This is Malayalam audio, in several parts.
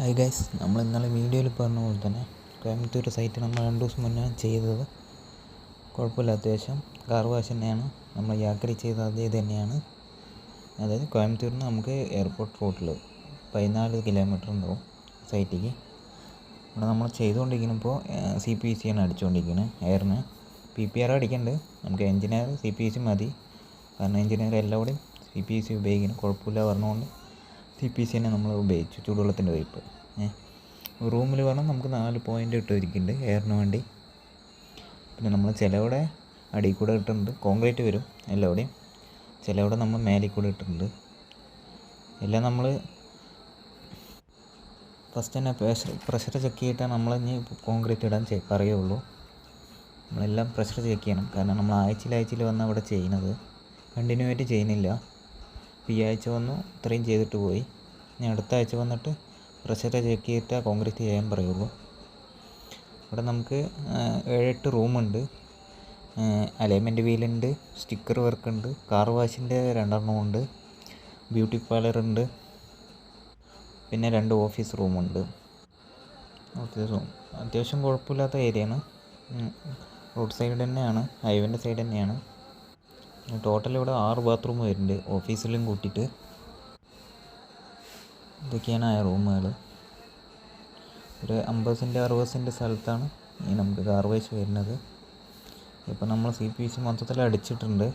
ഹായ് ഗൈസ്, നമ്മൾ ഇന്നലെ വീഡിയോയിൽ പറഞ്ഞ പോലെ തന്നെ കോയമ്പത്തൂർ സൈറ്റ് നമ്മൾ 2 ദിവസം മുന്നേ ചെയ്തത് കുഴപ്പമില്ല. അത്യാവശ്യം കാർ വാഷ് തന്നെയാണ്. നമ്മൾ യാത്രി ചെയ്ത അതേ തന്നെയാണ്. അതായത് കോയമ്പത്തൂരിൽ നിന്ന് നമുക്ക് എയർപോർട്ട് റൂട്ടിൽ 14 കിലോമീറ്റർ ഉണ്ടാവും സൈറ്റിലേക്ക്. ഇവിടെ നമ്മൾ ചെയ്തുകൊണ്ടിരിക്കുന്നപ്പോൾ CPC ആണ് അടിച്ചുകൊണ്ടിരിക്കുന്നത്. എയറിന് PPR അടിക്കേണ്ടത് നമുക്ക് എഞ്ചിനീയർ CPC മതി. കാരണം എഞ്ചിനീയർ എല്ലാവിടെയും CPC ഉപയോഗിക്കണം, കുഴപ്പമില്ല പറഞ്ഞുകൊണ്ട് CPC തന്നെ നമ്മൾ ഉപയോഗിച്ചു. ചൂടുവെള്ളത്തിൻ്റെ പൈപ്പ് റൂമിൽ പറഞ്ഞാൽ നമുക്ക് 4 പോയിൻ്റ് ഇട്ടിരിക്കുന്നുണ്ട് എയറിന് വേണ്ടി. പിന്നെ നമ്മൾ ചിലവിടെ അടിയിൽ കൂടെ ഇട്ടിട്ടുണ്ട്, കോൺക്രീറ്റ് വരും എല്ലാവിടെയും. ചിലവിടെ നമ്മൾ മേലിൽ കൂടെ ഇട്ടിട്ടുണ്ട്. എല്ലാം നമ്മൾ ഫസ്റ്റ് തന്നെ പ്രഷർ ചെക്ക് ചെയ്തിട്ടാണ് നമ്മൾ ഇനി കോൺക്രീറ്റ് ഇടാൻ പറയുള്ളൂ. നമ്മളെല്ലാം പ്രഷർ ചെക്ക് ചെയ്യണം. കാരണം നമ്മൾ ആഴ്ചയിൽ വന്ന് അവിടെ ചെയ്യുന്നത് കണ്ടിന്യൂ ആയിട്ട് ചെയ്യുന്നില്ല. ഈ ആഴ്ച വന്നു ഇത്രയും ചെയ്തിട്ട് പോയി, ഇനി അടുത്ത ആഴ്ച വന്നിട്ട് പ്രഷർ ചെക്ക് ചെയ്തിട്ട് കോൺക്രീറ്റ് ചെയ്യാൻ പറയുള്ളൂ. ഇവിടെ നമുക്ക് 7-8 റൂമുണ്ട്. അലൈൻമെൻറ്റ് വീലുണ്ട്, സ്റ്റിക്കർ വർക്കുണ്ട്, കാർ വാഷിൻ്റെ 2 എണ്ണമുണ്ട്, ബ്യൂട്ടി പാർലറുണ്ട്, പിന്നെ 2 ഓഫീസ് റൂമുണ്ട്. ഓഫീസ് റൂം അത്യാവശ്യം കുഴപ്പമില്ലാത്ത ഏരിയയാണ്. റോഡ് സൈഡ് തന്നെയാണ്, ഹൈവേൻ്റെ സൈഡ് തന്നെയാണ്. ടോട്ടൽ ഇവിടെ 6 ബാത്റൂം വരുന്നുണ്ട് ഓഫീസിലും കൂട്ടിയിട്ട്. ഇതൊക്കെയാണ് ആ റൂമുകൾ. ഒരു 50 സെൻറ്റ് 60 സെൻറ്റ് സ്ഥലത്താണ് ഈ നമുക്ക് കാർ വാഷ് വരുന്നത്. ഇപ്പോൾ നമ്മൾ CPC മൊത്തത്തിൽ അടിച്ചിട്ടുണ്ട്.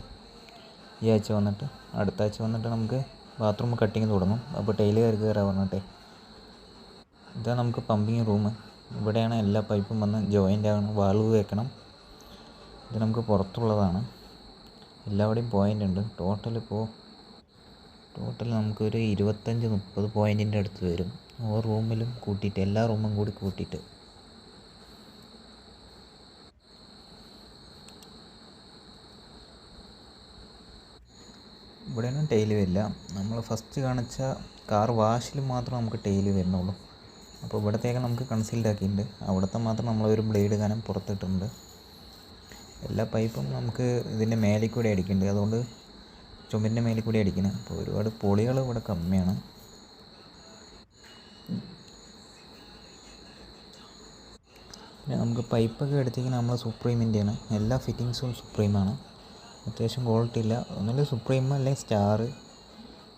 ഈ ആഴ്ച വന്നിട്ട് അടുത്ത ആഴ്ച വന്നിട്ട് നമുക്ക് ബാത്റൂം കട്ടിങ് തുടങ്ങും. അപ്പോൾ ടൈലുകാർ കയറാൻ പറഞ്ഞിട്ടെ. ഇതാ നമുക്ക് പമ്പിങ് റൂം. ഇവിടെയാണ് എല്ലാ പൈപ്പും വന്ന് ജോയിൻ്റ് ആകണം, വാൾവ് വെക്കണം. ഇത് നമുക്ക് പുറത്തുള്ളതാണ്. എല്ലാവിടെയും പോയിൻ്റ് ഉണ്ട്. ടോട്ടൽ നമുക്കൊരു 25-30 പോയിൻറ്റിൻ്റെ അടുത്ത് വരും. ഓരോ റൂമിലും കൂട്ടിയിട്ട്, എല്ലാ റൂമും കൂടി കൂട്ടിയിട്ട്. ഇവിടെയൊന്നും ടൈല് വരില്ല. നമ്മൾ ഫസ്റ്റ് കാണിച്ച കാർ വാഷിൽ മാത്രം നമുക്ക് ടൈല് വരുന്നുള്ളൂ. അപ്പോൾ ഇവിടത്തേക്ക് നമുക്ക് കൺസീൽഡ് ആക്കിയിട്ടുണ്ട്. അവിടുത്തെ മാത്രം നമ്മളൊരു ബ്ലേഡ് കനം പുറത്തിട്ടുണ്ട്. എല്ലാ പൈപ്പും നമുക്ക് ഇതിൻ്റെ മേലിൽ കൂടെ അടിക്കുന്നുണ്ട്. അതുകൊണ്ട് ചുമരിൻ്റെ മേലിൽ കൂടി അടിക്കുന്നത്. അപ്പോൾ ഒരുപാട് പൊളികൾ ഇവിടെ കമ്മിയാണ്. പിന്നെ നമുക്ക് പൈപ്പൊക്കെ എടുത്തിരിക്കുന്നത് നമ്മൾ സുപ്രീമിൻ്റെയാണ്. എല്ലാ ഫിറ്റിങ്സും സുപ്രീമാണ്. അത്യാവശ്യം ക്വാളിറ്റി ഇല്ല. ഒന്നുമില്ല സുപ്രീം അല്ലെങ്കിൽ സ്റ്റാർ,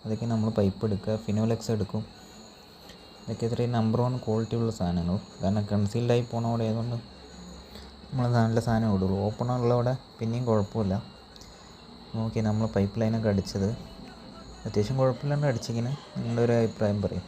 അതൊക്കെ നമ്മൾ പൈപ്പ് എടുക്കുക. ഫിനോലെക്സ് എടുക്കും. ഇതൊക്കെ ഇത്രയും നമ്പർ 1 ക്വാളിറ്റി ഉള്ള സാധനങ്ങൾ. കാരണം കൺസീൽഡായി പോണവിടെ ആയതുകൊണ്ട് നമ്മൾ നല്ല സാധനം ഇടുള്ളൂ. ഓപ്പണുള്ളവിടെ പിന്നെയും കുഴപ്പമില്ല. നോക്കി നമ്മൾ പൈപ്പ് ലൈനൊക്കെ അടിച്ചത് അത്യാവശ്യം കുഴപ്പമില്ലാണ്ട് അടിച്ചിങ്ങനെ. നിങ്ങളുടെ ഒരു അഭിപ്രായം പറയും.